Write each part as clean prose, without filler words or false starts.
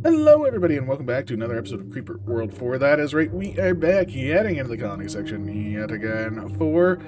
Hello, everybody, and welcome back to another episode of Creeper World 4. That is right, we are back heading into the colony section yet again for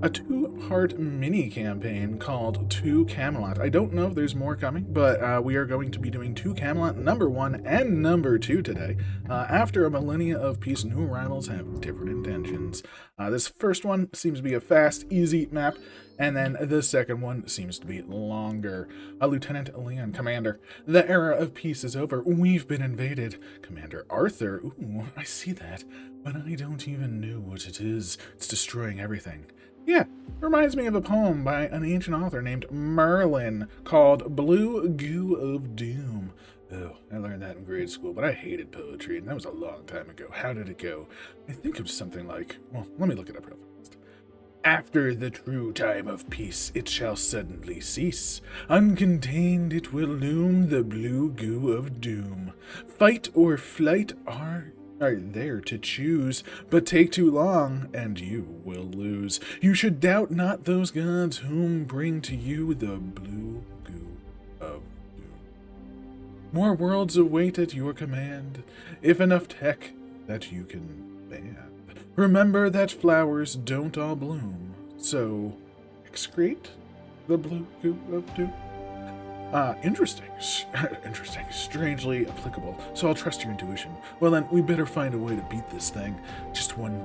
a two-part mini-campaign called To Camelot. I don't know if there's more coming, but we are going to be doing To Camelot number 1 and number 2 today. After a millennia of peace, new arrivals have different intentions. This first one seems to be a fast, easy map, and then the second one seems to be longer. Lieutenant Leon, Commander, the era of peace is over. We've been invaded. Commander Arthur, ooh, I see that, but I don't even know what it is. It's destroying everything. Yeah, reminds me of a poem by an ancient author named Merlin called Blue Goo of Doom. Oh, I learned that in grade school, but I hated poetry, and that was a long time ago. How did it go? I think it was something like, well, let me look it up real fast. After the true time of peace, it shall suddenly cease. Uncontained it will loom, the blue goo of doom. Fight or flight are there to choose, but take too long, and you will lose. You should doubt not those gods whom bring to you the blue goo of doom. More worlds await at your command, if enough tech that you can ban. Remember that flowers don't all bloom, so excrete the blue goo of doom. Interesting. Interesting. Strangely applicable. So I'll trust your intuition. Well then, we better find a way to beat this thing. Just one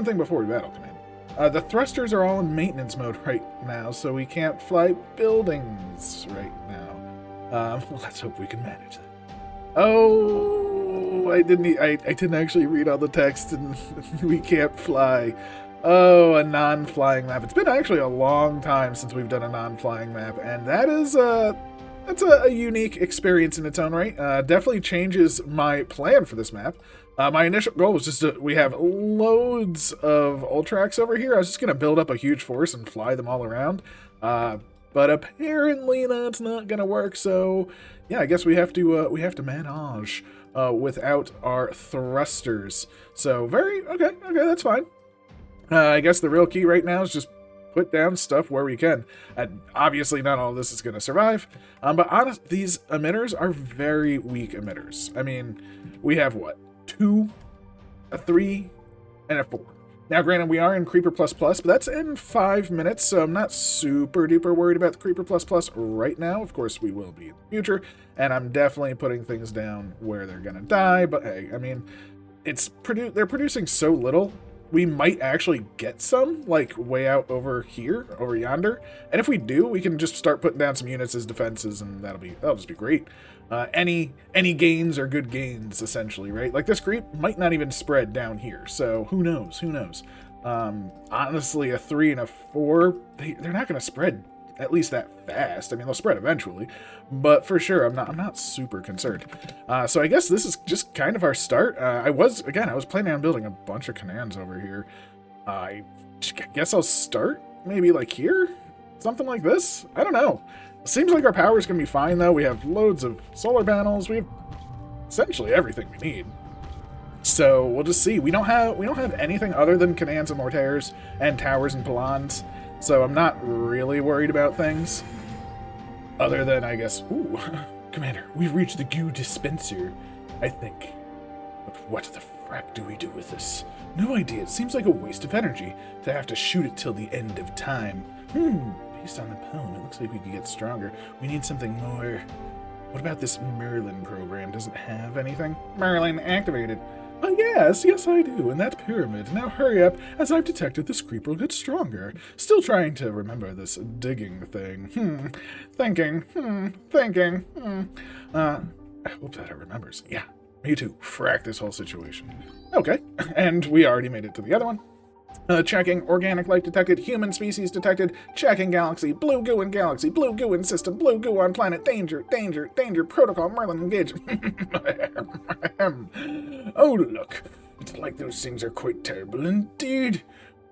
thing before we battle, Command. The thrusters are all in maintenance mode right now, so we can't fly buildings right now. Let's hope we can manage that. Oh, I didn't actually read all the text, and we can't fly. Oh, a non-flying map. It's been actually a long time since we've done a non-flying map, and that's a unique experience in its own right. Definitely changes my plan for this map. My initial goal was just we have loads of Ultrax over here. I was just going to build up a huge force and fly them all around. But apparently that's not going to work, so yeah, I guess we have to manage without our thrusters. So okay, that's fine. I guess the real key right now is just put down stuff where we can. Obviously, not all of this is going to survive, but honest, these emitters are very weak emitters. I mean, we have what? 2, a 3, and a 4. Now, granted, we are in Creeper++, but that's in 5 minutes, so I'm not super duper worried about the Creeper++ right now. Of course, we will be in the future, and I'm definitely putting things down where they're going to die, but hey, I mean, they're producing so little. We might actually get some, like, way out over here, over yonder. And if we do, we can just start putting down some units as defenses, and that'll just be great. Any gains are good gains, essentially, right? Like, this creep might not even spread down here, so who knows? Honestly, a 3 and a 4, they're not going to spread at least that fast. I mean, they'll spread eventually, but for sure, I'm not super concerned. So I guess this is just kind of our start. I was planning on building a bunch of canons over here. I guess I'll start maybe like here, something like this. I don't know. Seems like our power's gonna be fine though. We have loads of solar panels. We have essentially everything we need. So we'll just see. We don't have anything other than canons and mortars and towers and pylons. So I'm not really worried about things. Other than, I guess, ooh, Commander, we've reached the goo dispenser, I think. But what the frack do we do with this? No idea. It seems like a waste of energy to have to shoot it till the end of time. Based on the poem, it looks like we could get stronger. We need something more. What about this Merlin program? Does it have anything? Merlin activated. Yes, I do, and that pyramid. Now hurry up, as I've detected this creeper will get stronger. Still trying to remember this digging thing. Thinking. I hope that it remembers. Yeah, me too. Frack this whole situation. Okay, and we already made it to the other one. Checking organic life detected, human species detected, checking galaxy, blue goo in galaxy, blue goo in system, blue goo on planet, danger, protocol, Merlin engaged. Oh, look, it's like those things are quite terrible indeed.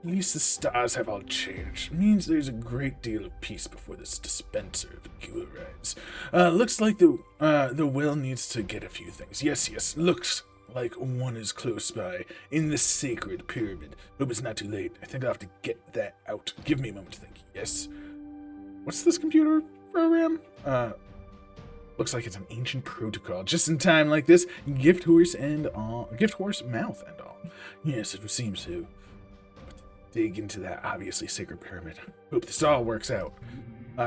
At least the stars have all changed. It means there's a great deal of peace before this dispenser of the goo arrives. Looks like the well needs to get a few things. Yes, looks like one is close by, in the sacred pyramid. Hope it's not too late. I think I'll have to get that out. Give me a moment to think. Yes. What's this computer program? Looks like it's an ancient protocol. Just in time like this, gift horse mouth and all. Yes, it would seem so. Dig into that obviously sacred pyramid. Hope this all works out.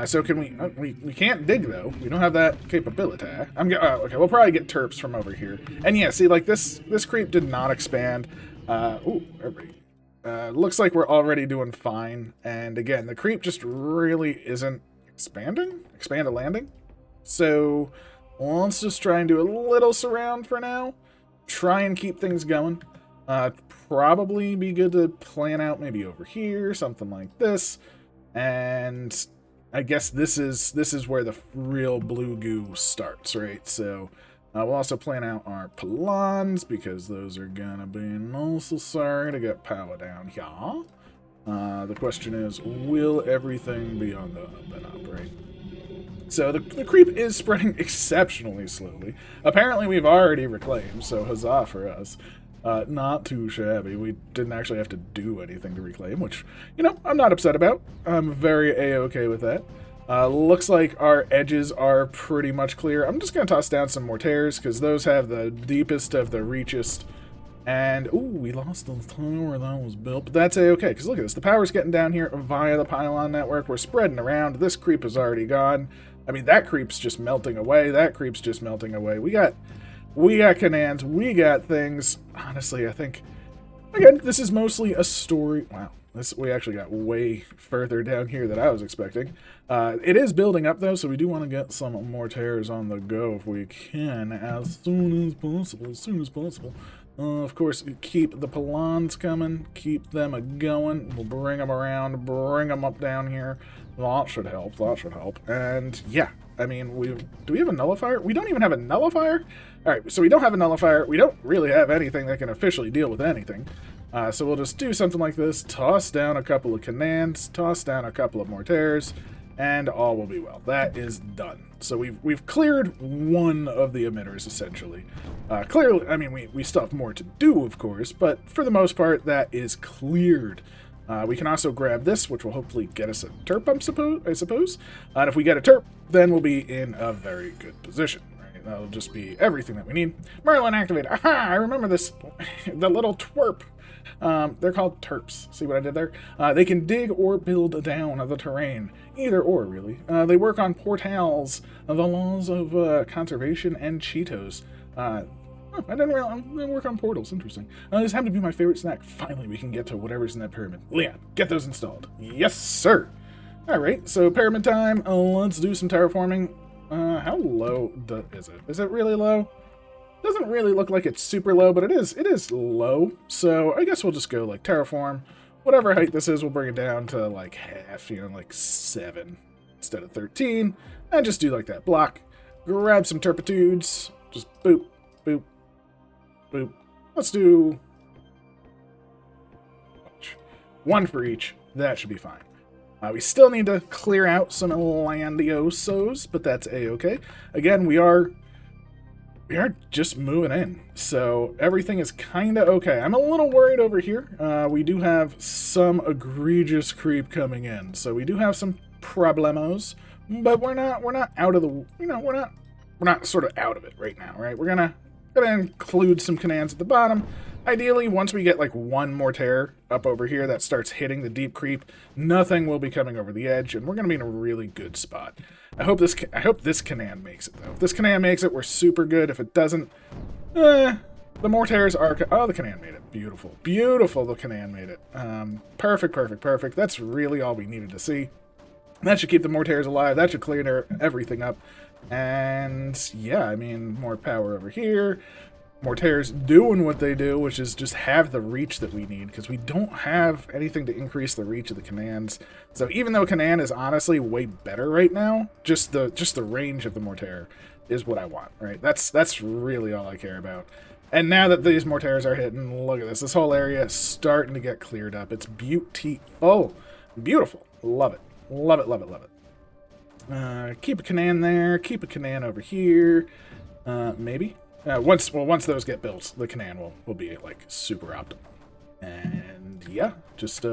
So can we can't dig though. We don't have that capability. Okay, we'll probably get terps from over here. And yeah, see, like this creep did not expand. Looks like we're already doing fine. And again, the creep just really isn't expanding. Expand a landing. So let's just try and do a little surround for now. Try and keep things going. Probably be good to plan out maybe over here, something like this. And I guess this is where the real blue goo starts, right? So we'll also plan out our pylons because those are gonna be necessary to get power down here. The question is, will everything be on the up and up, right? So the creep is spreading exceptionally slowly. Apparently we've already reclaimed, so huzzah for us. Not too shabby. We didn't actually have to do anything to reclaim, which, you know, I'm not upset about. I'm very A-okay with that. Looks like our edges are pretty much clear. I'm just going to toss down some mortars, because those have the deepest of the reachest. And, ooh, we lost the tower that was built, but that's A-okay, because look at this. The power's getting down here via the pylon network. We're spreading around. This creep is already gone. I mean, that creep's just melting away. That creep's just melting away. We got Canans, we got things. Honestly, I think, again, this is mostly a story. Wow, we actually got way further down here than I was expecting. It is building up, though, so we do want to get some more terrors on the go if we can, as soon as possible, of course, keep the pylons coming, keep them going. We'll bring them around, bring them up down here. That should help, And, yeah, I mean, do we have a nullifier? We don't even have a nullifier? Alright, so we don't have a nullifier. We don't really have anything that can officially deal with anything. So we'll just do something like this. Toss down a couple of Canans, toss down a couple of mortars, and all will be well. That is done. So we've cleared one of the emitters, essentially. Clearly, I mean, we still have more to do, of course, but for the most part, that is cleared. We can also grab this, which will hopefully get us a terp, I suppose. And if we get a terp, then we'll be in a very good position. Right? That'll just be everything that we need. Merlin activate. Aha! I remember this. The little twerp. They're called terps. See what I did there? They can dig or build down the terrain. Either or, really. They work on portals, the laws of conservation, and Cheetos. I didn't realize I work on portals. Interesting. This happened to be my favorite snack. Finally, we can get to whatever's in that pyramid. Leon, get those installed. Yes, sir. All right, so pyramid time. Let's do some terraforming. How low is it? Is it really low? Doesn't really look like it's super low, but it is low. So I guess we'll just go like terraform. Whatever height this is, we'll bring it down to like half, you know, like 7 instead of 13. And just do like that. Block. Grab some turpitudes. Just boop, boop, boop. Let's do one for each. That should be fine. We still need to clear out some Landiosos, but that's A-okay. Again, we are just moving in, so everything is kind of okay. I'm a little worried over here. We do have some egregious creep coming in, so we do have some problemos, but we're not out of the, you know, we're not sort of out of it right now, right? We're gonna include some Canans at the bottom. Ideally, once we get like one mortar up over here that starts hitting the deep creep, nothing will be coming over the edge, and we're gonna be in a really good spot. I hope this Canan makes it, though. If this Canan makes it, we're super good. If it doesn't, the mortars are... Oh, the Canan made it. Beautiful. Beautiful, the Canan made it. Perfect. That's really all we needed to see. That should keep the mortars alive. That should clear everything up. And, yeah, I mean, more power over here. Mortars doing what they do, which is just have the reach that we need, because we don't have anything to increase the reach of the Canans. So even though Canan is honestly way better right now, just the range of the mortar is what I want, right? That's really all I care about. And now that these mortars are hitting, look at this. This whole area is starting to get cleared up. It's beautiful. Love it. Keep a Canan there. Keep a Canan over here. Maybe. Once those get built, the Canan will be like super optimal. And yeah, just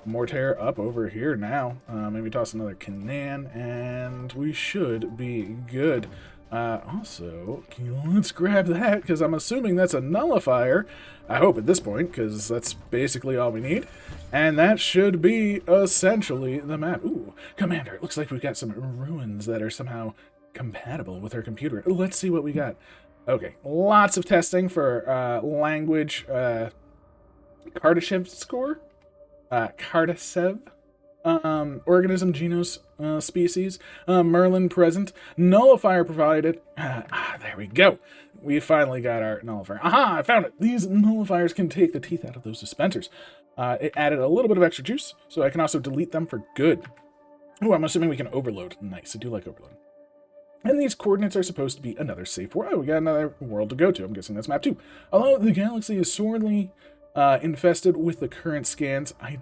mortar up over here now. Maybe toss another Canan, and we should be good. Also, let's grab that, because I'm assuming that's a nullifier. I hope at this point, because that's basically all we need. And that should be essentially the map. Ooh, Commander, it looks like we've got some ruins that are somehow compatible with our computer. Let's see what we got. Okay, lots of testing for language, Kardashev score, Kardashev. Organism, genus, species, Merlin present, nullifier provided. There we go. We finally got our nullifier. Aha, I found it. These nullifiers can take the teeth out of those dispensers. It added a little bit of extra juice, so I can also delete them for good. Oh, I'm assuming we can overload. Nice, I do like overload. And these coordinates are supposed to be another safe world. Oh, we got another world to go to. I'm guessing that's map 2. Although the galaxy is sorely infested with the current scans, I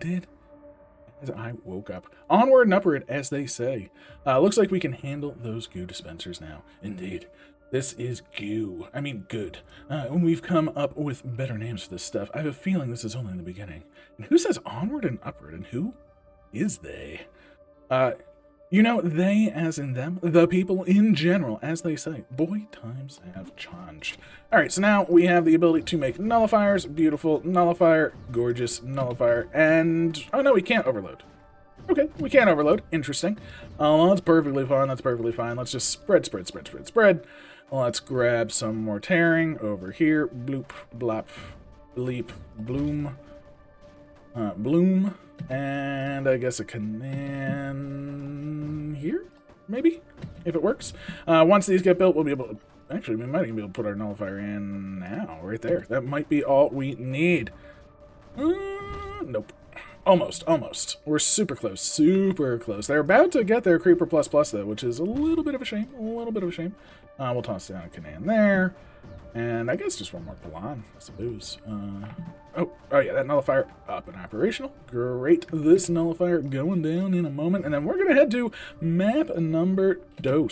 woke up. Onward and upward, as they say. Looks like we can handle those goo dispensers now. Indeed. This is goo. I mean, good. We've come up with better names for this stuff. I have a feeling this is only the beginning. And who says onward and upward, and who is they? You know, they as in them, the people in general, as they say. Boy, times have changed. Alright, so now we have the ability to make nullifiers. Beautiful nullifier, gorgeous nullifier, and... oh no, we can't overload. Okay, we can't overload. Interesting. That's perfectly fine, that's perfectly fine. Let's just spread. Let's grab some more tearing over here. Bloop, blop, bleep, bloom. Bloom. And I guess a cannon here, maybe, if it works. Once these get built, we'll be able to... actually, we might even be able to put our nullifier in now, right there. That might be all we need. Nope. Almost. We're super close. They're about to get their Creeper Plus Plus, though, which is a little bit of a shame. We'll toss down a cannon there. And I guess just one more Pylon, I suppose. Oh yeah, that nullifier up and operational. Great. This nullifier going down in a moment. And then we're going to head to map number 2.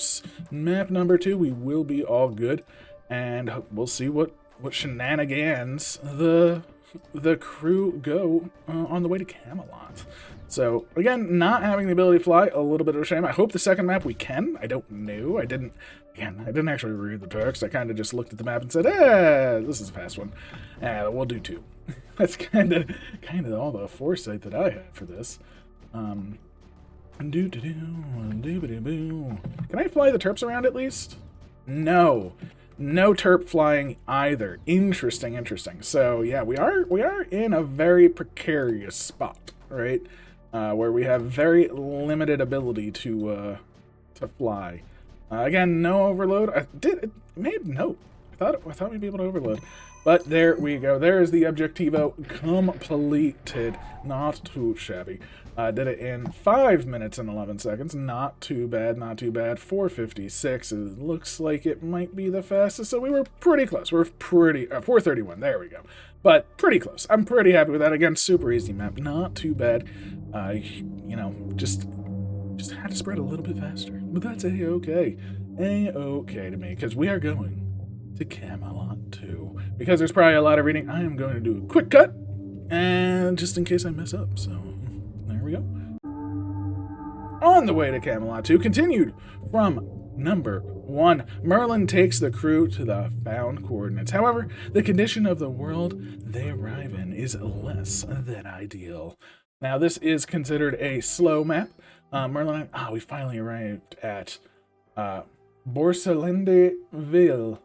Map number 2, we will be all good. And we'll see what shenanigans the crew go on the way to Camelot. So, again, not having the ability to fly, a little bit of a shame. I hope the second map we can. I don't know. I didn't actually read the text. I kind of just looked at the map and said, this is a fast one. We'll do 2. That's kind of all the foresight that I had for this. Can I fly the Terps around at least? No. No Terp flying either. Interesting. So, yeah, we are in a very precarious spot, right? Where we have very limited ability to fly. Again, no overload. It made note. I thought we'd be able to overload. But there we go. There is the Objectivo completed. Not too shabby. Did it in 5 minutes and 11 seconds. Not too bad. 4:56. It looks like it might be the fastest. So we were pretty close. 4:31. There we go. But pretty close. I'm pretty happy with that. Again, super easy map. Not too bad. Just had to spread a little bit faster. But that's A-okay. A-okay to me. Because we are going to Camelot 2. Because there's probably a lot of reading, I am going to do a quick cut. And just in case I mess up. So, there we go. On the way to Camelot 2, continued from number 1. Merlin takes the crew to the found coordinates. However, the condition of the world they arrive in is less than ideal. Now, this is considered a slow map. Merlin, we finally arrived at Borsalendeville.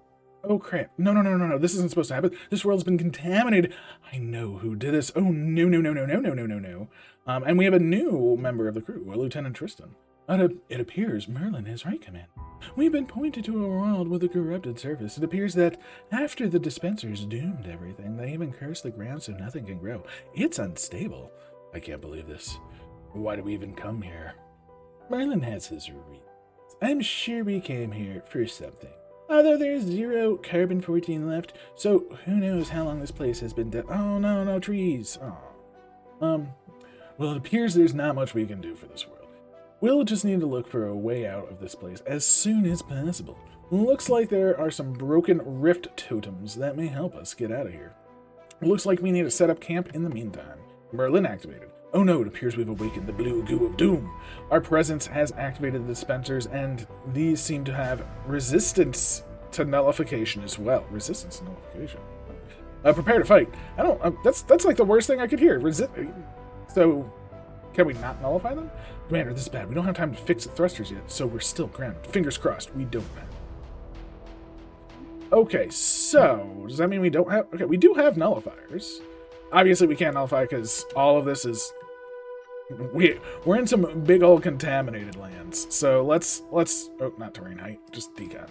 Oh, crap. No. This isn't supposed to happen. This world's been contaminated. I know who did this. Oh, no. And we have a new member of the crew, Lieutenant Tristan. It appears Merlin is right, Command. We've been pointed to a world with a corrupted surface. It appears that after the dispensers doomed everything, they even cursed the ground so nothing can grow. It's unstable. I can't believe this. Why do we even come here? Merlin has his reasons. I'm sure we came here for something. Although there's 0 carbon-14 left, so who knows how long this place has been dead. Oh, no trees. Oh. Well, it appears there's not much we can do for this world. We'll just need to look for a way out of this place as soon as possible. Looks like there are some broken rift totems that may help us get out of here. Looks like we need to set up camp in the meantime. Merlin activated. Oh no, it appears we've awakened the blue goo of doom. Our presence has activated the dispensers, and these seem to have resistance to nullification as well. Resistance to nullification. Prepare to fight. I don't. That's like the worst thing I could hear. So, can we not nullify them? Commander, this is bad. We don't have time to fix the thrusters yet, so we're still grounded. Fingers crossed, we don't have. Okay, so does that mean we don't have? Okay, we do have nullifiers. Obviously, we can't nullify because all of this is. We're in some big old contaminated lands. So let's oh, not terrain height, just decon.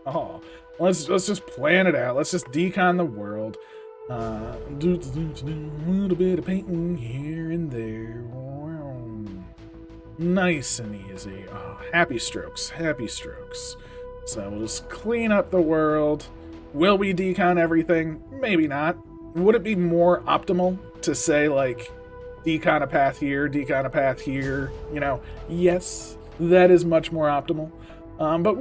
Oh, let's just plan it out. Let's just decon the world. Do a little bit of painting here and there. Nice and easy. Oh, happy strokes, happy strokes. So we'll just clean up the world. Will we decon everything? Maybe not. Would it be more optimal to say, like, decon a path here, decon a path here? You know, yes, that is much more optimal. But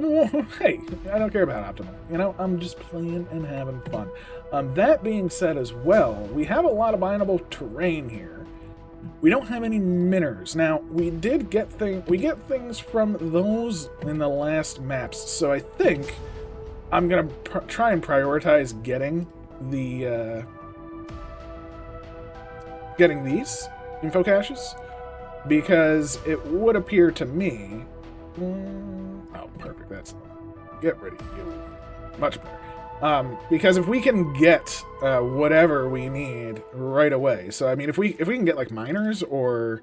hey, I don't care about optimal. You know, I'm just playing and having fun. That being said as well, we have a lot of bindable terrain here. We don't have any minners. Now, we did get things from those in the last maps, so I think I'm going to try and prioritize getting the getting these info caches, because it would appear to me... oh, perfect. That's... Get rid of you. Much better. Because if we can get whatever we need right away, so I mean, if we can get like miners, or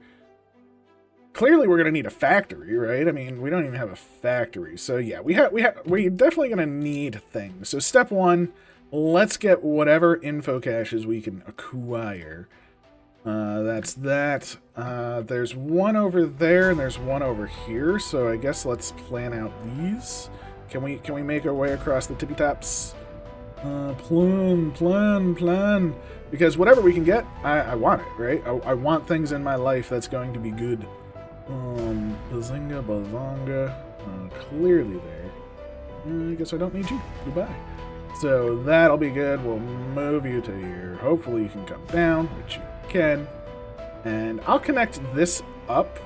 clearly we're gonna need a factory, right? I mean, we don't even have a factory, so yeah, we're definitely gonna need things. So step one, let's get whatever info caches we can acquire. That's that. There's one over there and there's one over here, so I guess let's plan out these. Can we make our way across the tippy tops? Plan. Because whatever we can get, I want it, right? I want things in my life that's going to be good. Bazinga, bazonga. Clearly there. I guess I don't need you. Goodbye. So that'll be good. We'll move you to here. Hopefully you can come down, which you can. And I'll connect this up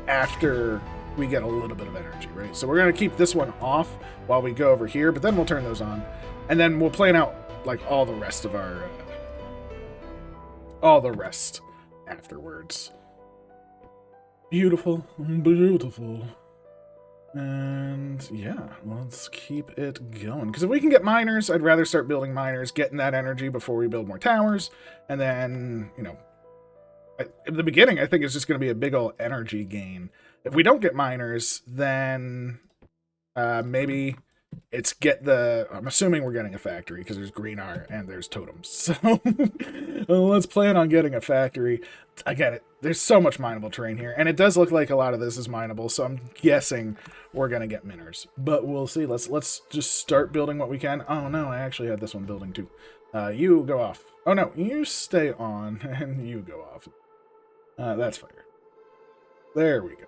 after we get a little bit of energy, right? So we're going to keep this one off while we go over here, but then we'll turn those on. And then we'll plan out, like, all the rest of our... all the rest afterwards. Beautiful. Beautiful. And, yeah, let's keep it going. Because if we can get miners, I'd rather start building miners, getting that energy before we build more towers. And then, you know... in the beginning, I think it's just going to be a big old energy gain. If we don't get miners, then maybe it's get the... I'm assuming we're getting a factory because there's green art and there's totems. So let's plan on getting a factory. I get it. There's so much mineable terrain here, and it does look like a lot of this is mineable, so I'm guessing we're going to get miners. But we'll see. Let's just start building what we can. Oh, no, I actually had this one building too. You go off. Oh, no, you stay on, and you go off. That's fire. There we go.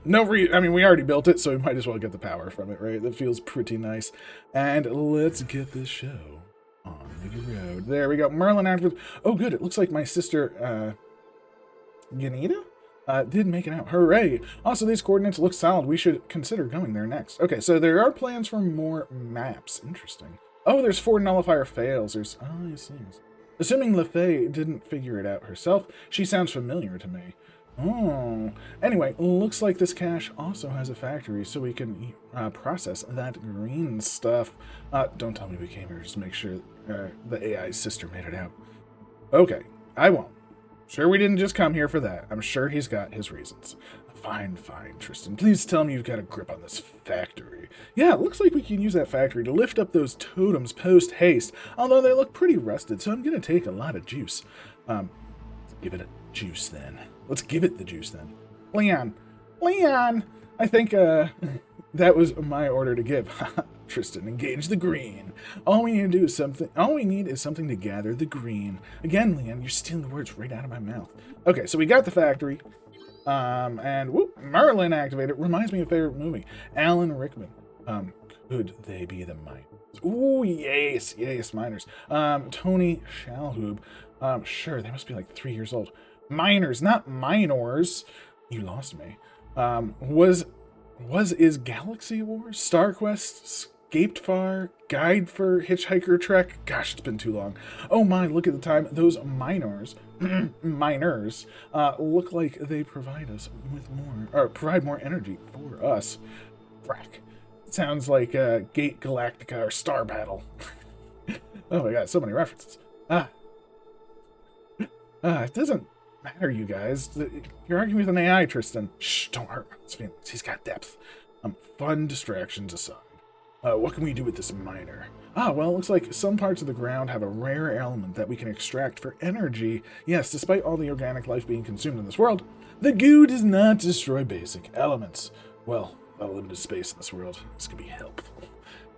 I mean, we already built it, so we might as well get the power from it, right? That feels pretty nice. And let's get this show on the road. There we go. Merlin afterwards. Oh, good. It looks like my sister, Yanita, did make it out. Hooray. Also, these coordinates look solid. We should consider going there next. Okay, so there are plans for more maps. Interesting. Oh, there's 4 nullifier fails. There's... oh, I see. Assuming LaFay didn't figure it out herself, she sounds familiar to me. Oh. Anyway, looks like this cache also has a factory, so we can process that green stuff. Don't tell me we came here just to make sure the AI's sister made it out. Okay, I won't. Sure we didn't just come here for that. I'm sure he's got his reasons. Fine, Tristan. Please tell me you've got a grip on this factory. Yeah, it looks like we can use that factory to lift up those totems post-haste, although they look pretty rusted, so I'm going to take a lot of juice. Give it a juice, then. Let's give it the juice, then. Leon! I think, that was my order to give. Tristan, engage the green. All we need is something to gather the green. Again, Leon, you're stealing the words right out of my mouth. Okay, so we got the factory. And whoop, Merlin activated. Reminds me of a favorite movie. Alan Rickman. Could they be the miners? Ooh, yes, yes, miners. Tony Shalhoub. Sure, they must be like 3 years old. Miners, not minors. You lost me. Is Galaxy Wars, Star Quest, Escaped Far, Guide for Hitchhiker Trek? Gosh, it's been too long. Oh my, look at the time. Those miners, look like they provide us with more, or provide more energy for us. Frack. Sounds like Gate Galactica or Star Battle. Oh my god, so many references. It doesn't matter, you guys. You're arguing with an AI, Tristan. Shh, don't hurt his feelings. He's got depth. Fun distractions aside. What can we do with this miner? Well, it looks like some parts of the ground have a rare element that we can extract for energy. Yes, despite all the organic life being consumed in this world, the goo does not destroy basic elements. Well, a limited space in this world, this could be helpful.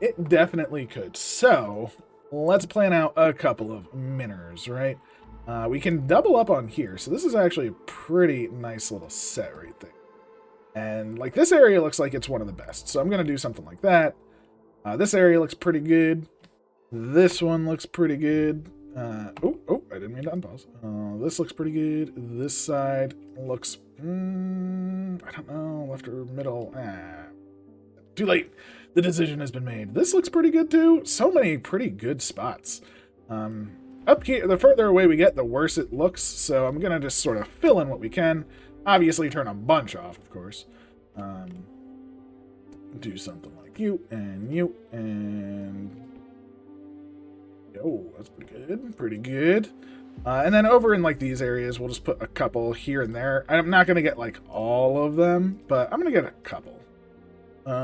It definitely could. So, let's plan out a couple of miners, right? We can double up on here. So this is actually a pretty nice little set right there. And like this area looks like it's one of the best. So I'm going to do something like that. This area looks pretty good. This one looks pretty good. Oh, I didn't mean to unpause. This looks pretty good. This side looks, I don't know, left or middle. Too late. The decision has been made. This looks pretty good too. So many pretty good spots. Up here, the further away we get, the worse it looks. So I'm going to just sort of fill in what we can. Obviously turn a bunch off, of course. Do something like you, and... Oh, that's pretty good. Pretty good. And then over in like these areas, we'll just put a couple here and there. I'm not going to get like all of them, but I'm going to get a couple.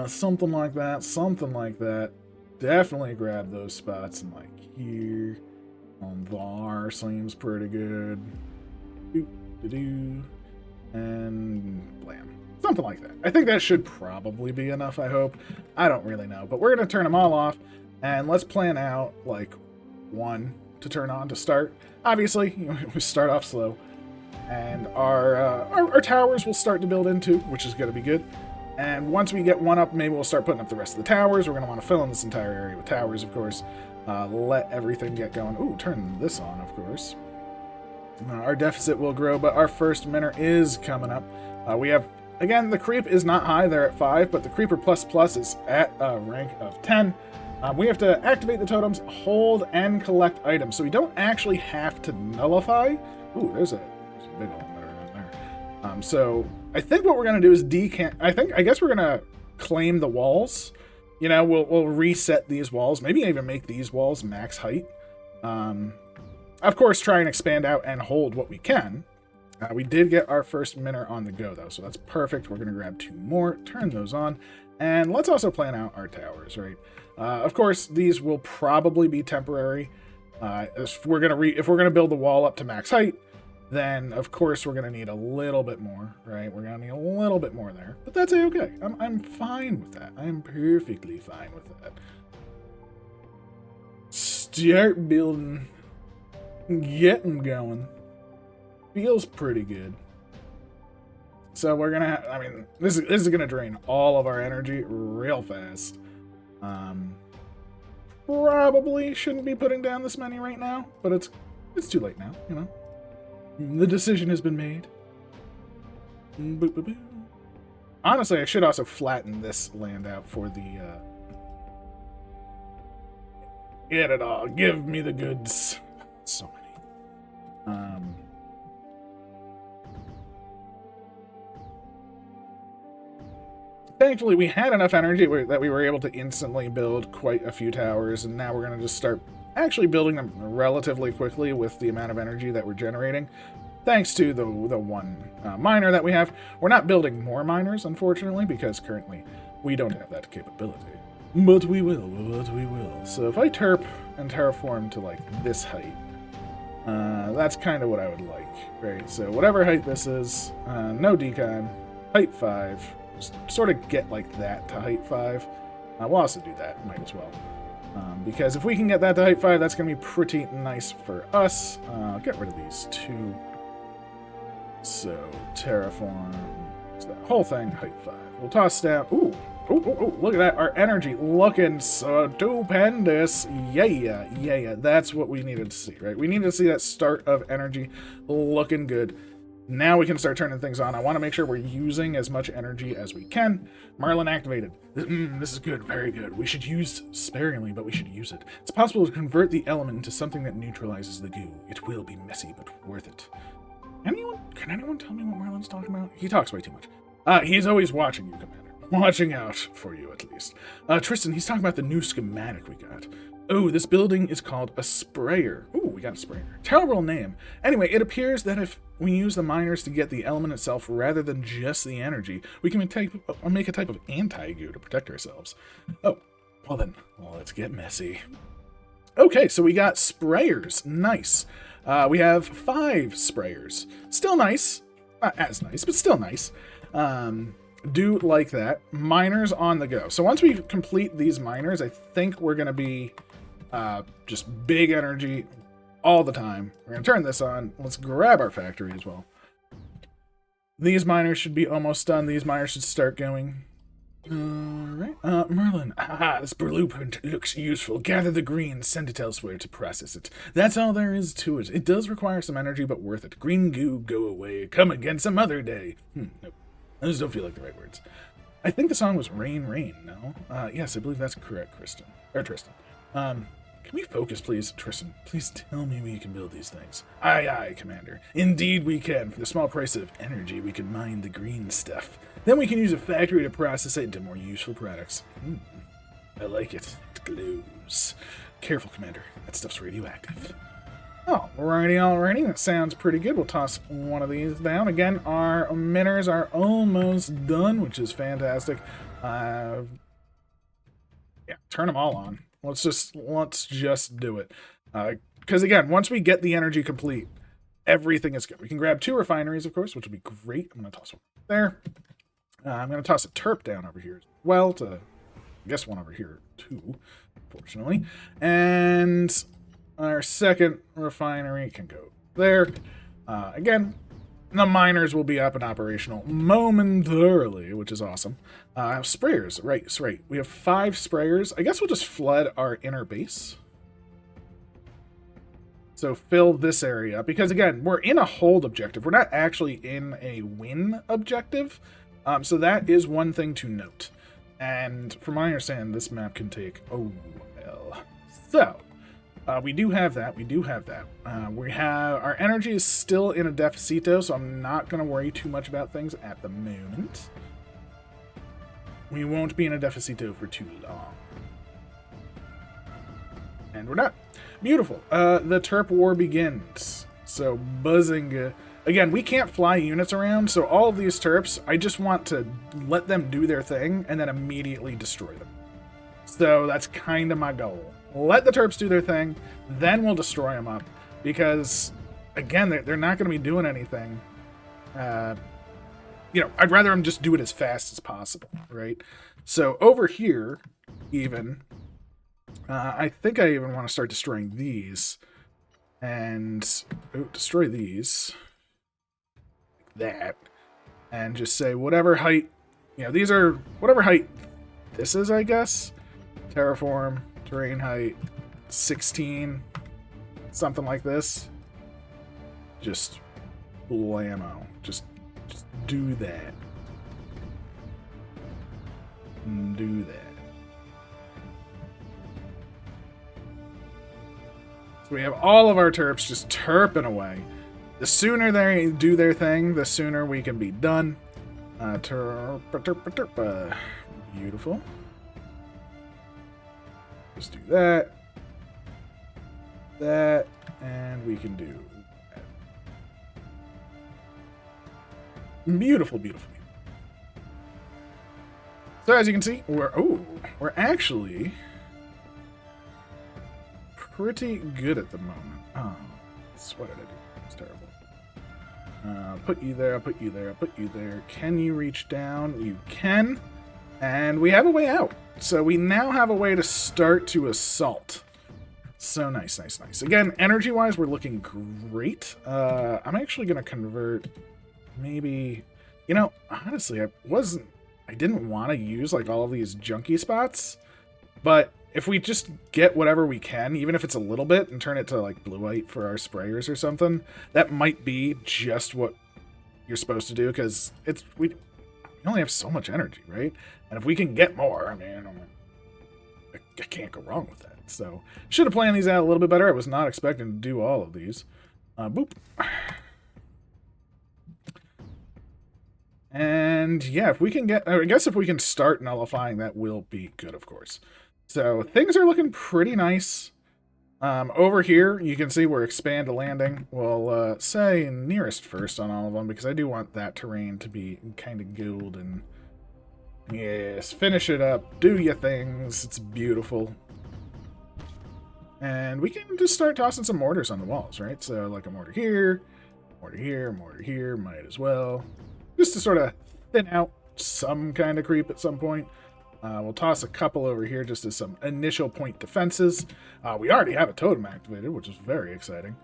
Something like that, something like that. Definitely grab those spots and like here. On there seems pretty good. And blam. Something like that. I think that should probably be enough, I hope. I don't really know. But we're going to turn them all off. And let's plan out, like, one to turn on to start. Obviously, we start off slow. And our towers will start to build into, which is going to be good. And once we get one up, maybe we'll start putting up the rest of the towers. We're going to want to fill in this entire area with towers, of course. Let everything get going. Ooh, turn this on, of course. Our deficit will grow, but our first miner is coming up. We have, again, the creep is not high. They're at 5, but the creeper plus is at a rank of 10. We have to activate the totems, hold, and collect items. So we don't actually have to nullify. Ooh, there's a big old miner in there. So I think what we're going to do is I guess we're going to claim the walls. You know, we'll reset these walls. Maybe even make these walls max height. Of course, try and expand out and hold what we can. We did get our first miner on the go, though, so that's perfect. We're going to grab 2 more, turn those on, and let's also plan out our towers, right? Of course, these will probably be temporary. If we're gonna build the wall up to max height, then of course we're gonna need a little bit more, right? We're gonna need a little bit more there, but that's okay. I'm fine with that. I'm perfectly fine with that. Start building. Get them going. Feels pretty good. So we're gonna I mean, this is gonna drain all of our energy real fast. Probably shouldn't be putting down this many right now, but it's too late now, you know. The decision has been made. Boop, boop, boop. Honestly, I should also flatten this land out for the get it all. Give me the goods. So many. Thankfully, we had enough energy that we were able to instantly build quite a few towers, and now we're going to just start actually building them relatively quickly with the amount of energy that we're generating, thanks to the one miner that we have. We're not building more miners, unfortunately, because currently we don't have that capability. But we will. So if I terp and terraform to, like, this height, that's kind of what I would like, right? So whatever height this is, no decon, height 5, just sort of get like that to height 5. We'll also do that, might as well. Because if we can get that to height 5, that's going to be pretty nice for us. I'll get rid of these 2. So terraform, so that whole thing, height 5. We'll toss down, ooh, Look at that. Our energy looking stupendous. Yeah. That's what we needed to see, right? We needed to see that start of energy looking good. Now we can start turning things on. I want to make sure we're using as much energy as we can. Merlin activated. This is good. Very good. We should use sparingly, but we should use it. It's possible to convert the element into something that neutralizes the goo. It will be messy, but worth it. Can anyone tell me what Merlin's talking about? He talks way too much. He's always watching you, Commander. Watching out for you, at least. Tristan, he's talking about the new schematic we got. Oh, this building is called a sprayer. Ooh, we got a sprayer. Terrible name. Anyway, it appears that if we use the miners to get the element itself rather than just the energy, we can make a type of anti-goo to protect ourselves. Oh, well then, let's get messy. Okay, so we got sprayers. Nice. We have 5 sprayers. Still nice. Not as nice, but still nice. Do like that. Miners on the go. So once we complete these miners, I think we're going to be just big energy all the time. We're going to turn this on. Let's grab our factory as well. These miners should be almost done. These miners should start going. Alright. Merlin. This blueprint looks useful. Gather the green, send it elsewhere to process it. That's all there is to it. It does require some energy, but worth it. Green goo, go away. Come again some other day. Nope. Those don't feel like the right words. I think the song was Rain, Rain, no? Yes, I believe that's correct, Tristan. Can we focus, please? Tristan, please tell me we can build these things. Aye, Commander. Indeed we can. For the small price of energy, we can mine the green stuff. Then we can use a factory to process it into more useful products. I like it. It glows. Careful, Commander. That stuff's radioactive. Oh, alrighty. That sounds pretty good. We'll toss one of these down. Again, our miners are almost done, which is fantastic. Yeah, turn them all on. Let's just do it. Because again, once we get the energy complete, everything is good. We can grab 2 refineries, of course, which would be great. I'm going to toss one there. I'm going to toss a terp down over here as well to, I guess, one over here too, unfortunately. And our second refinery can go there. Again, the miners will be up and operational momentarily, which is awesome. Sprayers, right. We have 5 sprayers. I guess we'll just flood our inner base. So fill this area, because again, we're in a hold objective. We're not actually in a win objective. So that is one thing to note. And from my understanding, this map can take a while. So we do have that. We have our energy is still in a deficito, so I'm not going to worry too much about things at the moment. We won't be in a deficito for too long. And we're done. Beautiful. The Terp War begins. So buzzing. Again, we can't fly units around, so all of these Terps, I just want to let them do their thing and then immediately destroy them. So that's kind of my goal. Let the Terps do their thing, then we'll destroy them up. Because, again, they're not going to be doing anything. I'd rather them just do it as fast as possible, right? So over here, even, I think I even want to start destroying these. And destroy these. Like that. And just say whatever height, these are whatever height this is, I guess. Terraform. Terrain height 16, something like this. Just blammo. Just do that. Do that. So we have all of our terps just terping away. The sooner they do their thing, the sooner we can be done. Beautiful. Just do that, and we can do that. Beautiful. So as you can see, we're actually pretty good at the moment. Oh, what did I do? It's terrible. Put you there, put you there. Can you reach down? You can. And we have a way out. So we now have a way to start to assault. So nice. Again, energy-wise, we're looking great. I'm actually going to convert maybe... honestly, I I didn't want to use like all of these junky spots, but if we just get whatever we can, even if it's a little bit, and turn it to like bluite for our sprayers or something, that might be just what you're supposed to do, because we only have so much energy, right? And if we can get more, I mean, I can't go wrong with that. So should have planned these out a little bit better. I was not expecting to do all of these. Boop. And yeah, if we can get, I guess if we can start nullifying, that will be good, of course. So things are looking pretty nice. Over here, you can see we're expand a landing. We'll say nearest first on all of them, because I do want that terrain to be kind of golden. Yes, finish it up, do your things, it's beautiful. And we can just start tossing some mortars on the walls, right? So like a mortar here, mortar here, mortar here, might as well. Just to sort of thin out some kind of creep at some point. We'll toss a couple over here just as some initial point defenses. We already have a totem activated, which is very exciting.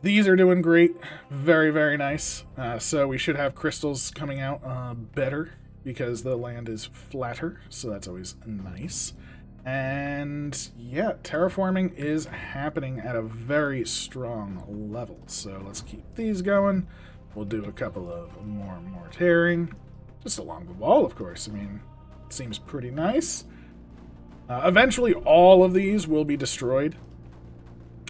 These are doing great. Very, very nice. So we should have crystals coming out better because the land is flatter. So that's always nice. And yeah, terraforming is happening at a very strong level. So let's keep these going. We'll do a couple of more mortaring. Just along the wall, of course. I mean, it seems pretty nice. Eventually, all of these will be destroyed.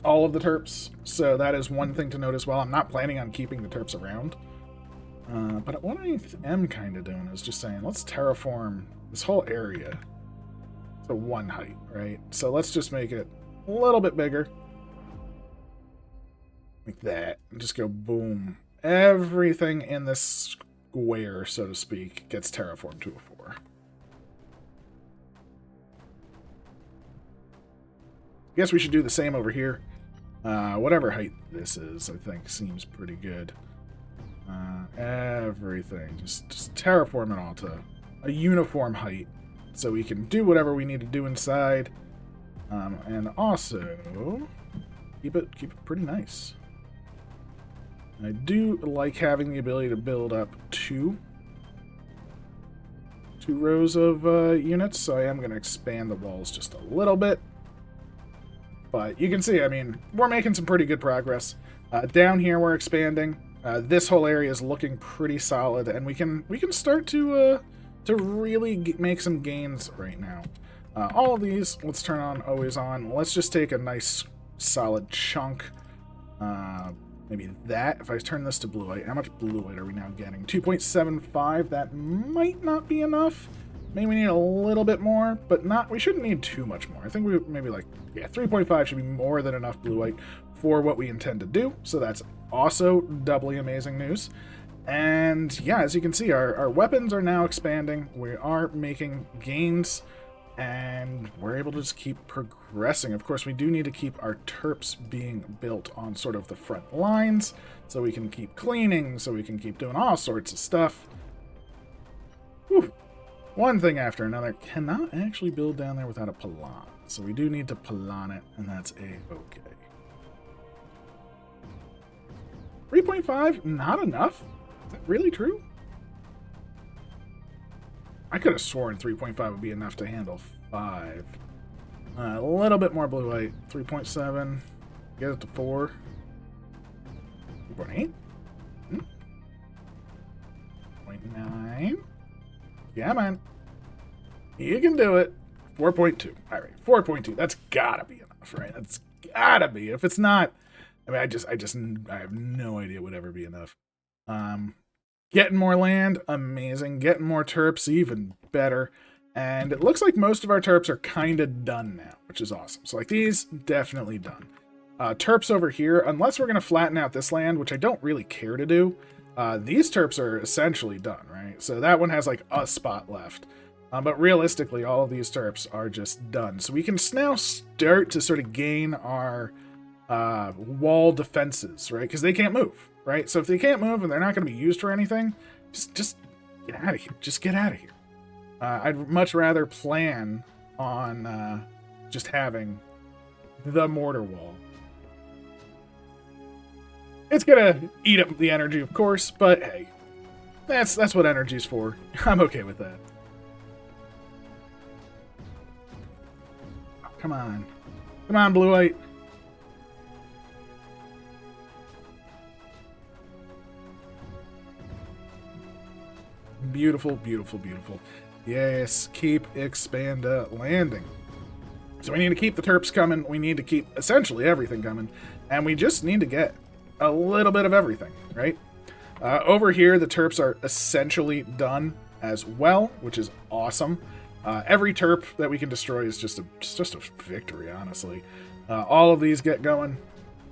All of the terps. So that is one thing to note as well. I'm not planning on keeping the terps around. But what I am kind of doing is just saying, let's terraform this whole area to one height, right? So let's just make it a little bit bigger. Like that. And just go boom. Everything in this square, so to speak, gets terraformed to a 4. Guess we should do the same over here. Whatever height this is, I think, seems pretty good. Everything. Just terraform it all to a uniform height so we can do whatever we need to do inside. And also, keep it pretty nice. I do like having the ability to build up two rows of units, so I am going to expand the walls just a little bit. But you can see, I mean, we're making some pretty good progress. Down here, we're expanding. This whole area is looking pretty solid, and we can start to really make some gains right now. All of these, let's turn on always on. Let's just take a nice solid chunk. Maybe that. If I turn this to bluite, how much bluite are we now getting? 2.75. That might not be enough. Maybe we need a little bit more, but not. We shouldn't need too much more. I think we maybe like 3.5 should be more than enough bluite for what we intend to do. So that's also doubly amazing news. And yeah, as you can see, our weapons are now expanding. We are making gains. And we're able to just keep progressing. Of course, we do need to keep our terps being built on sort of the front lines, so we can keep cleaning, so we can keep doing all sorts of stuff. Whew. One thing after another. Cannot actually build down there without a pylon. So we do need to pylon it, and that's a-okay. 3.5? Not enough? Is that really true? I could have sworn 3.5 would be enough to handle 5. A little bit more bluite. 3.7. Get it to 4. 3.8. 0.9. Yeah, man. You can do it. 4.2. All right, 4.2. That's gotta be enough, right? That's gotta be. If it's not, I mean, I have no idea would ever be enough. Getting more land, amazing. Getting more terps, even better. And it looks like most of our terps are kind of done now, which is awesome. So like these, definitely done. Terps over here, unless we're going to flatten out this land, which I don't really care to do, these terps are essentially done, right? So that one has like a spot left. But realistically, all of these terps are just done. So we can now start to sort of gain our wall defenses, right? Because they can't move. Right? So if they can't move and they're not going to be used for anything, just get out of here. Just get out of here. I'd much rather plan on just having the mortar wall. It's going to eat up the energy, of course, but hey, That's what energy's for. I'm okay with that. Come on. Come on, Blue White. Beautiful, beautiful, beautiful. Yes, keep Expanda landing. So we need to keep the Terps coming. We need to keep essentially everything coming. And we just need to get a little bit of everything, right? Over here, the Terps are essentially done as well, which is awesome. Every Terp that we can destroy is just a victory, honestly. All of these get going.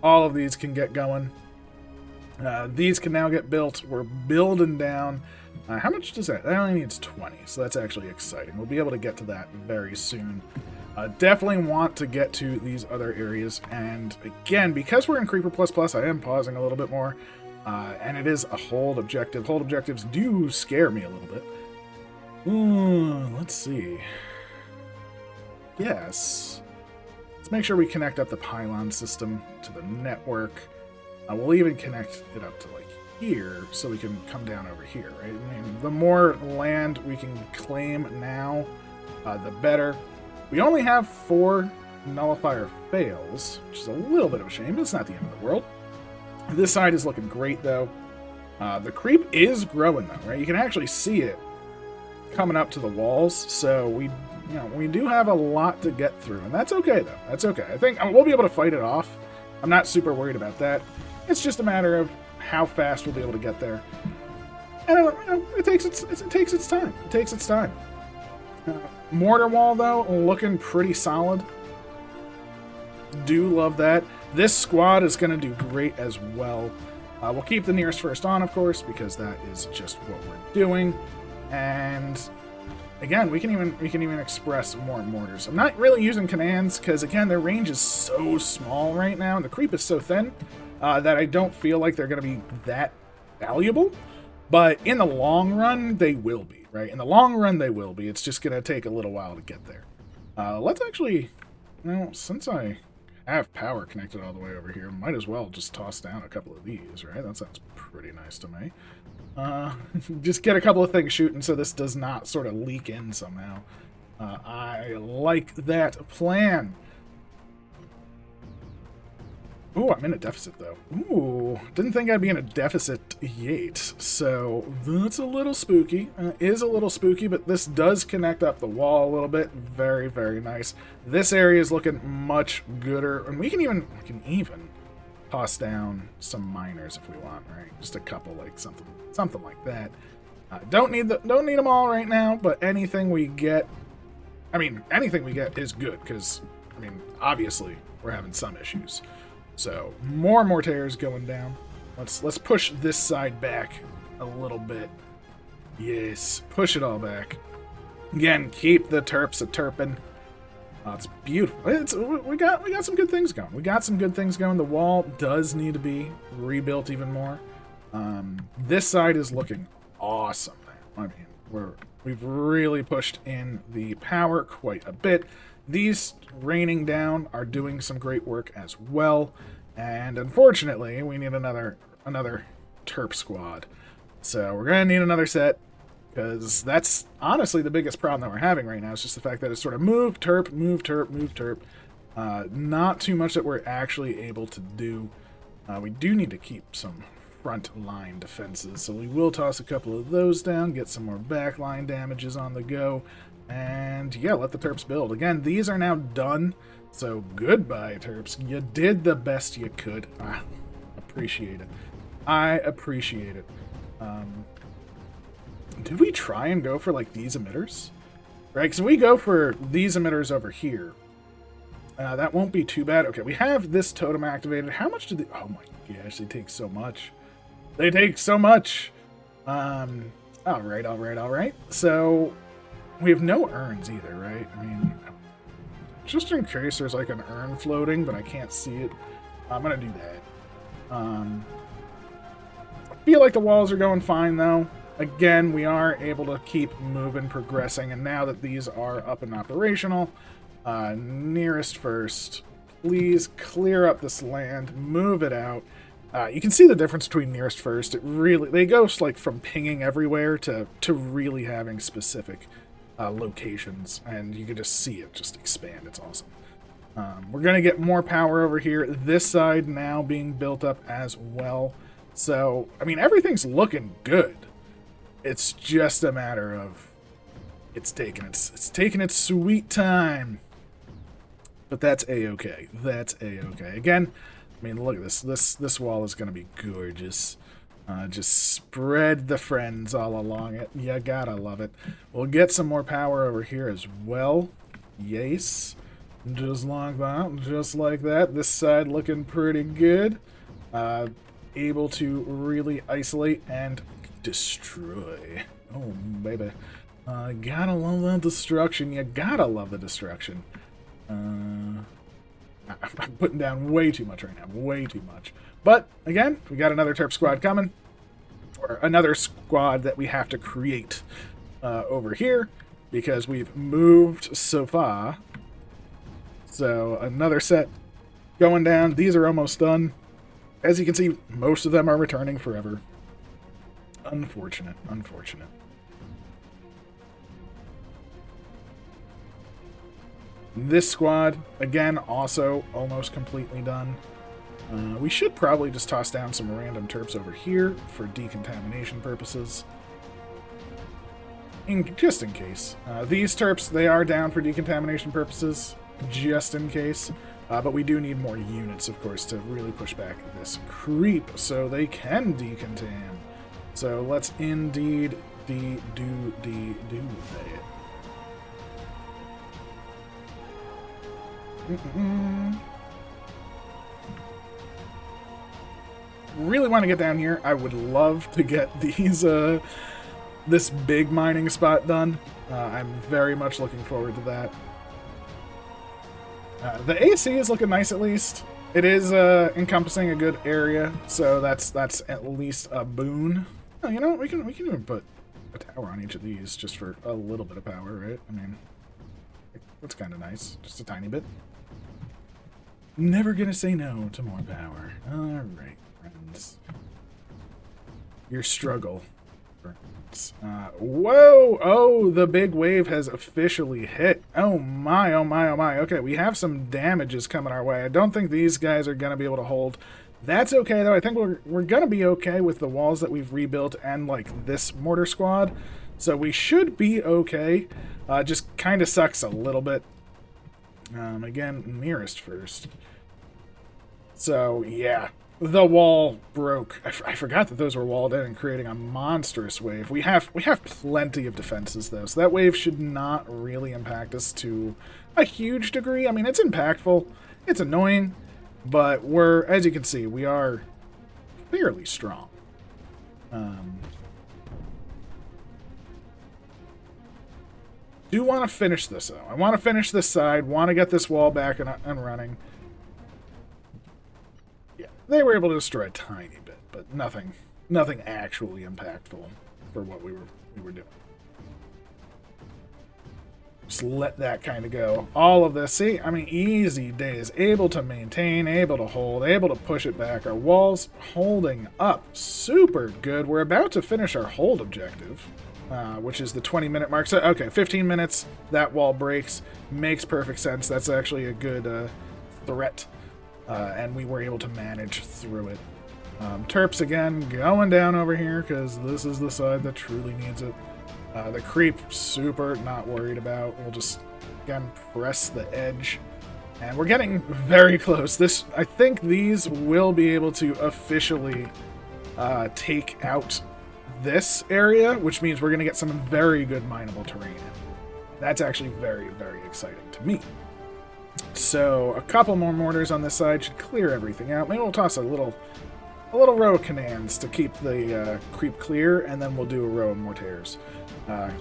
All of these can get going. These can now get built. We're building down. How much does that? That only needs 20, so that's actually exciting. We'll be able to get to that very soon. Definitely want to get to these other areas, and again, because we're in Creeper++, I am pausing a little bit more, and it is a hold objective. Hold objectives do scare me a little bit. Let's see. Yes. Let's make sure we connect up the pylon system to the network. We'll even connect it up to, like, here, so we can come down over here, right? I mean, the more land we can claim now, the better. We only have 4 nullifier fails, which is a little bit of a shame, but it's not the end of the world. This side is looking great, though. The creep is growing, though, right? You can actually see it coming up to the walls, so we do have a lot to get through, and that's okay, though. That's okay. I think we'll be able to fight it off. I'm not super worried about that. It's just a matter of how fast we'll be able to get there. And it takes its time. It takes its time. Mortar wall, though, looking pretty solid. Do love that. This squad is going to do great as well. We'll keep the nearest first on, of course, because that is just what we're doing. And again, we can even express more mortars. I'm not really using commands because, again, their range is so small right now, and the creep is so thin that I don't feel like they're going to be that valuable. But in the long run, they will be, right? In the long run, they will be. It's just going to take a little while to get there. Let's actually, since I have power connected all the way over here, might as well just toss down a couple of these, right? That sounds pretty nice to me. Just get a couple of things shooting so this does not sort of leak in somehow. I like that plan. Ooh, I'm in a deficit, though. Ooh, didn't think I'd be in a deficit yet. So that's a little spooky. Is a little spooky, but this does connect up the wall a little bit. Very, very nice. This area is looking much gooder, and we can even toss down some miners if we want, right? Just a couple, like something like that. Don't need them all right now, but anything we get, anything we get is good because, obviously we're having some issues. So more mortars going down. Let's push this side back a little bit. Yes, push it all back. Again, keep the Terps a terpin'. It's beautiful. We got some good things going. We got some good things going. The wall does need to be rebuilt even more. This side is looking awesome now. We've really pushed in the power quite a bit. These raining down are doing some great work as well. And unfortunately, we need another Terp squad. So we're going to need another set, because that's honestly the biggest problem that we're having right now. It's just the fact that it's sort of move, Terp, move, Terp, move, Terp. Not too much that we're actually able to do. We do need to keep some front line defenses, so we will toss a couple of those down, get some more backline damages on the go. And yeah, let the Terps build. Again, these are now done, so goodbye, Terps. You did the best you could. Appreciate it. I appreciate it. Did we try and go for, like, these emitters? Right, because we go for these emitters over here. That won't be too bad. Okay, we have this totem activated. How much do they... Oh my gosh, they take so much. They take so much. All right. So... we have no urns either, right? Just in case there's like an urn floating, but I can't see it. I'm gonna do that. I feel like the walls are going fine, though. Again, we are able to keep moving, progressing, and now that these are up and operational, nearest first, please clear up this land, move it out. You can see the difference between nearest first. It really, they go like from pinging everywhere to really having specific locations, and you can just see it just expand. It's awesome. We're going to get more power over here. This side now being built up as well. So, I mean, everything's looking good. It's just a matter of it's taking its sweet time. But that's a-okay. That's a-okay. Again, I mean, look at this. This wall is going to be gorgeous. Just spread the friends all along it. You gotta love it. We'll get some more power over here as well. Yes. Just like that. Just like that. This side looking pretty good. Able to really isolate and destroy. Oh, baby. Gotta love that destruction. You gotta love the destruction. I'm putting down way too much right now. Way too much. But, again, we got another Terp squad coming. Or another squad that we have to create over here. Because we've moved so far. So, another set going down. These are almost done. As you can see, most of them are returning forever. Unfortunate. Unfortunate. This squad, again, also almost completely done. We should probably just toss down some random terps over here for decontamination purposes. Just in case. These terps, they are down for decontamination purposes, just in case. But we do need more units, of course, to really push back this creep so they can decontam. So let's indeed do that. Really want to get down here. I would love to get these this big mining spot done. I'm very much looking forward to that. The AC is looking nice, at least. It is encompassing a good area, so that's at least a boon. Oh, you know, we can even put a tower on each of these just for a little bit of power, right? I mean, that's kind of nice, just a tiny bit. Never gonna say no to more power. All right, friends. Your struggle. Whoa! Oh, the big wave has officially hit. Oh my, oh my, oh my. Okay, we have some damages coming our way. I don't think these guys are going to be able to hold. That's okay, though. I think we're going to be okay with the walls that we've rebuilt and, like, this mortar squad. So we should be okay. Just kind of sucks a little bit. Again, nearest first. So, yeah. The wall broke. I forgot that those were walled in and creating a monstrous wave. We have plenty of defenses, though, so that wave should not really impact us to a huge degree. I mean, it's impactful. It's annoying, but we're, as you can see, we are fairly strong. Do want to finish this, though. I want to finish this side, want to get this wall back and running. They were able to destroy a tiny bit, but nothing actually impactful for what we were doing. Just let that kind of go. All of this, see, I mean, easy days. Able to maintain, able to hold, able to push it back. Our walls holding up super good. We're about to finish our hold objective, which is the 20-minute mark. So, okay, 15 minutes, that wall breaks. Makes perfect sense. That's actually a good threat. And we were able to manage through it. Terps, again, going down over here, because this is the side that truly needs it. The creep, super not worried about. We'll just, again, press the edge. And we're getting very close. I think these will be able to officially take out this area, which means we're going to get some very good mineable terrain. That's actually very, very exciting to me. So a couple more mortars on this side should clear everything out. Maybe we'll toss a little row of cannons to keep the creep clear, and then we'll do a row of mortars.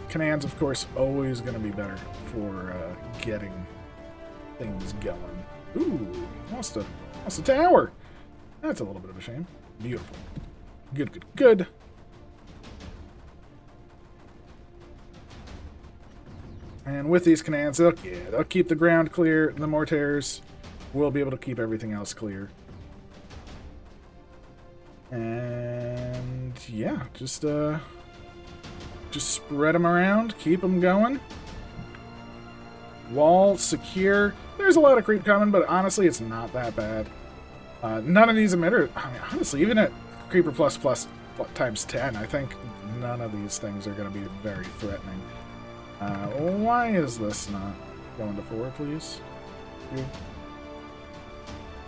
Cannons, of course, always going to be better for getting things going. Ooh, lost a tower. That's a little bit of a shame. Beautiful. Good, good, good. And with these cannons, they'll keep the ground clear. The mortars will be able to keep everything else clear. And yeah, just spread them around, keep them going. Wall secure. There's a lot of creep coming, but honestly, it's not that bad. None of these emitters, I mean, honestly, even at Creeper plus times 10, I think none of these things are going to be very threatening. Why is this not going to 4, please?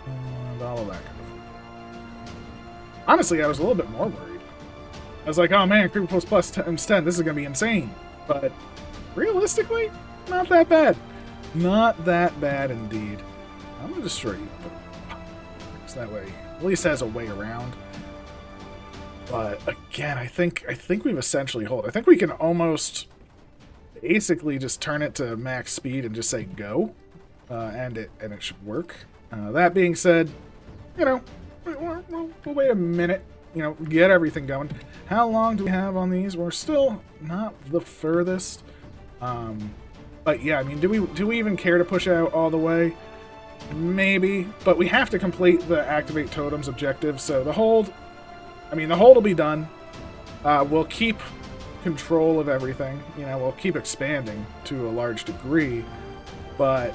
And all of that. Honestly, I was a little bit more worried. I was like, oh man, Creeper plus times 10, this is going to be insane. But realistically, not that bad. Not that bad indeed. I'm going to destroy you. So that way, at least has a way around. But again, I think we've essentially hold. I think we can almost basically just turn it to max speed and just say go, and it should work. That being said, you know, we'll wait a minute. You know, get everything going. How long do we have on these? We're still not the furthest. But yeah, I mean, do we even care to push out all the way? Maybe, but we have to complete the activate totems objective. So the hold will be done. We'll keep control of everything. You know, we'll keep expanding to a large degree. But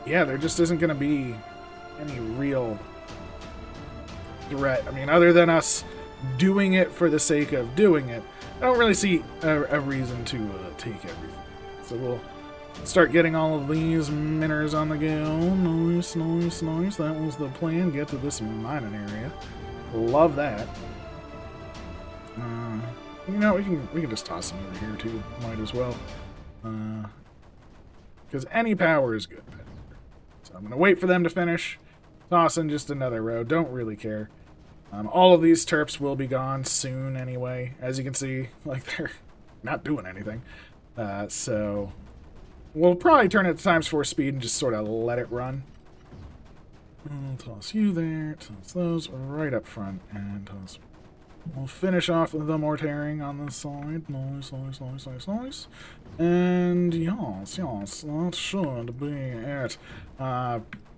yeah, there just isn't going to be any real threat. I mean, other than us doing it for the sake of doing it, I don't really see a reason to take everything. So we'll start getting all of these miners on the go. Nice. That was the plan. Get to this mining area. Love that. You know, we can just toss them over here too. Might as well. Because any power is good. So I'm gonna wait for them to finish. Toss in just another row. Don't really care. All of these terps will be gone soon anyway. As you can see, like, they're not doing anything. So we'll probably turn it to ×4 speed and just sort of let it run. I'll toss you there, toss those right up front, and toss. We'll finish off the mortaring on this side. Nice. And yes, that should be it.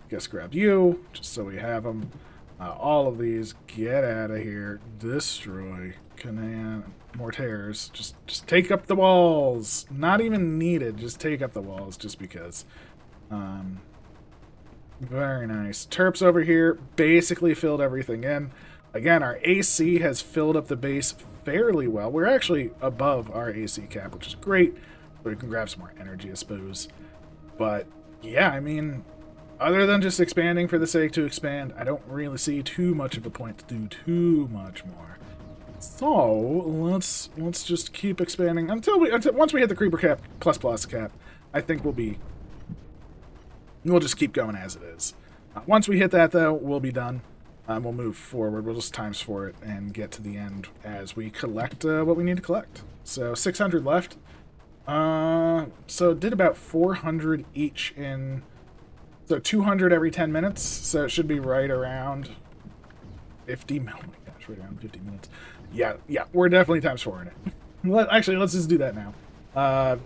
Guess grab you, just so we have them. All of these, get out of here. Destroy. Canaan. Mortars. Just take up the walls. Not even needed. Just take up the walls just because. Very nice. Terps over here basically filled everything in. Again, our AC has filled up the base fairly well. We're actually above our AC cap, which is great. But we can grab some more energy, I suppose. But yeah, I mean, other than just expanding for the sake to expand, I don't really see too much of a point to do too much more. So let's just keep expanding until once we hit the creeper cap plus cap. I think we'll just keep going as it is. Once we hit that though, we'll be done. We'll move forward. We'll just ×4 it and get to the end as we collect what we need to collect. So 600 left. So it did about 400 each in. So 200 every 10 minutes. So it should be right around 50. Oh my gosh, right around 50 minutes. Yeah, we're definitely ×4 in it. Actually, let's just do that now.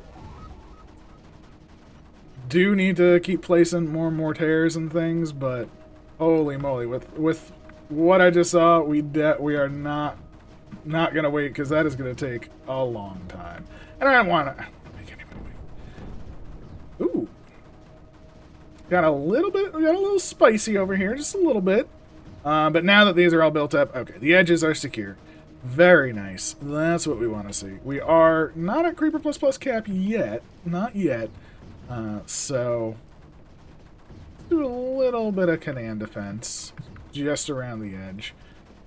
Do need to keep placing more mortars and things, but holy moly, with what I just saw, we are not gonna wait, because that is gonna take a long time, and I don't want to make anybody wait. Ooh, got a little spicy over here, just a little bit. But now that these are all built up, okay, the edges are secure. Very nice. That's what we want to see. We are not at Creeper plus cap yet. Not yet. So do a little bit of Canaan defense. Just around the edge.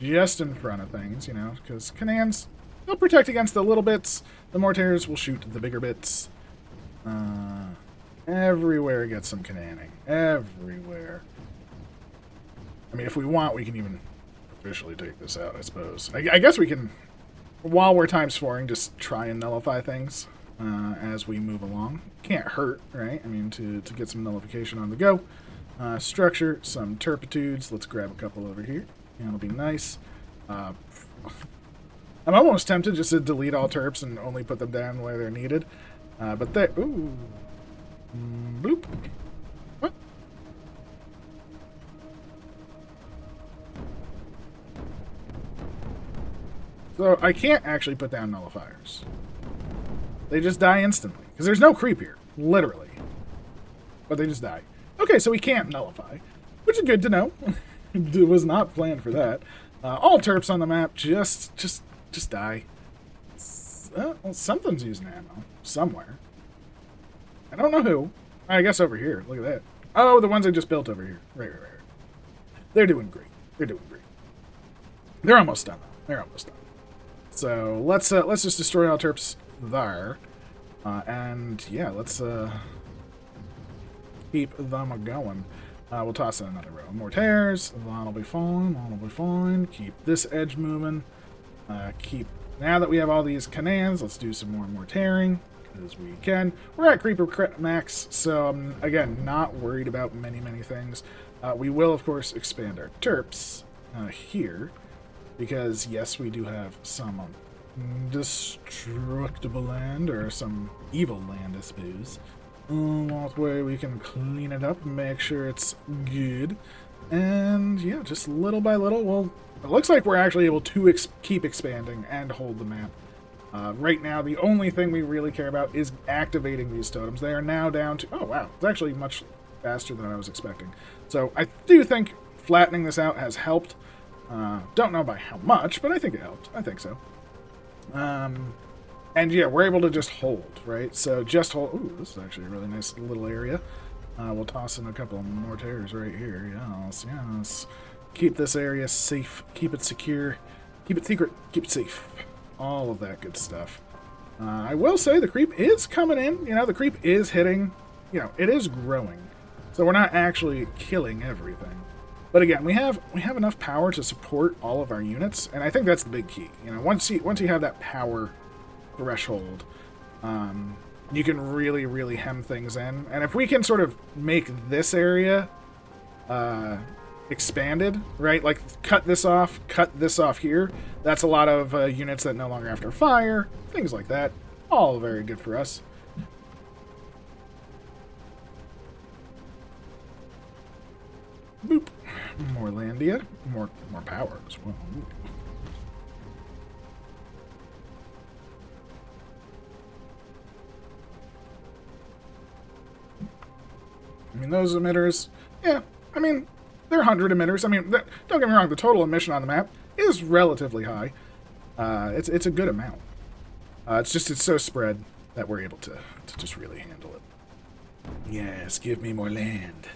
Just in front of things, you know, because Canaans, they'll protect against the little bits. The mortars will shoot the bigger bits. Everywhere gets some Canaaning. Everywhere. I mean, if we want, we can even officially take this out, I suppose. I guess we can, while we're ×4ing, just try and nullify things as we move along. Can't hurt, right? I mean, to get some nullification on the go. Structure, some turpitudes. Let's grab a couple over here. That'll be nice. I'm almost tempted just to delete all terps and only put them down where they're needed. But they... Ooh. Bloop. What? So I can't actually put down nullifiers. They just die instantly. Because there's no creep here. Literally. But they just die. Okay, so we can't nullify. Which is good to know. It was not planned for that. All terps on the map just die. Well, something's using ammo. Somewhere. I don't know who. I guess over here. Look at that. Oh, the ones I just built over here. Right. They're doing great. They're doing great. They're almost done. They're almost done. So let's just destroy all terps there. And yeah, let's keep them going. We'll toss in another row of mortars. That'll be fine. That'll be fine. Keep this edge moving. Now that we have all these cannons, let's do some more mortaring as we can. We're at creeper crit max, so I'm again not worried about many things. We will of course expand our terps here because yes, we do have some destructible land or some evil land, I suppose. That way we can clean it up and make sure it's good. And yeah, just little by little, well, it looks like we're actually able to keep expanding and hold the map. Right now, the only thing we really care about is activating these totems. They are now down to... Oh, wow. It's actually much faster than I was expecting. So I do think flattening this out has helped. Don't know by how much, but I think it helped. I think so. And yeah, we're able to just hold, right? So just hold... Ooh, this is actually a really nice little area. We'll toss in a couple of mortars right here. Yes. Keep this area safe. Keep it secure. Keep it secret. Keep it safe. All of that good stuff. I will say the creep is coming in. You know, the creep is hitting. You know, it is growing. So we're not actually killing everything. But again, we have enough power to support all of our units, and I think that's the big key. You know, once you have that power threshold, you can really hem things in. And if we can sort of make this area expanded, right? Like cut this off here. That's a lot of units that no longer have to fire, things like that. All very good for us. Boop. More Landia, more power as well. Ooh. I mean, those emitters, yeah, I mean, they're 100 emitters. I mean, don't get me wrong, the total emission on the map is relatively high. It's a good amount. It's so spread that we're able to just really handle it. Yes, give me more land.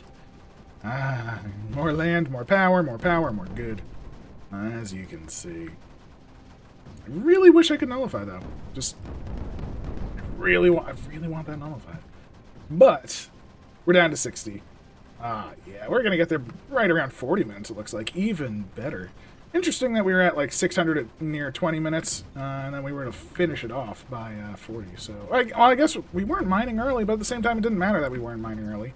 More land, more power, more good. As you can see. I really wish I could nullify, though. I really want that nullified. But we're down to 60. Yeah, we're going to get there right around 40 minutes, it looks like. Even better. Interesting that we were at like 600 at near 20 minutes, and then we were to finish it off by 40. So, I guess we weren't mining early, but at the same time, it didn't matter that we weren't mining early.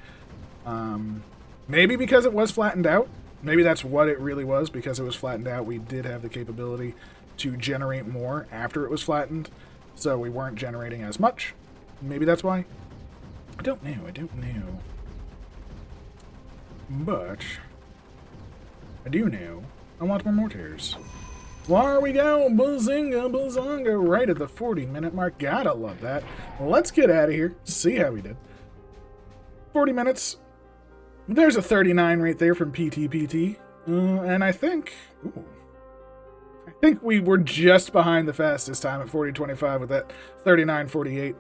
Maybe because it was flattened out. Maybe that's what it really was, because it was flattened out. We did have the capability to generate more after it was flattened, so we weren't generating as much. Maybe that's why. I don't know. But I do know I want more mortars. There we go. Bazinga. Right at the 40-minute mark. Gotta love that. Let's get out of here. See how we did. 40 minutes. There's a 39 right there from PTPT. And I think we were just behind the fastest time at 40:25 with that 39:48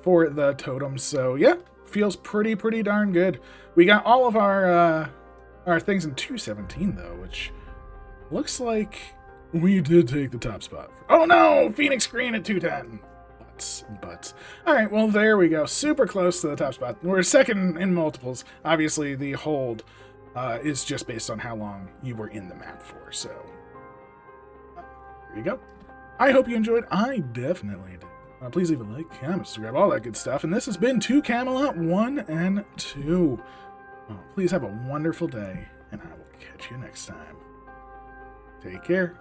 for the totem. So yeah, feels pretty darn good. We got all of our things in 217 though, which looks like we did take the top spot. Oh no, Phoenix Green at 210. Butts. All right, well, there we go. Super close to the top spot. We're second in multiples. Obviously, the hold is just based on how long you were in the map for. So, there you go. I hope you enjoyed. I definitely did. Please leave a like, comment, subscribe, all that good stuff. And this has been 2 Camelot 1 and 2. Please have a wonderful day, and I will catch you next time. Take care.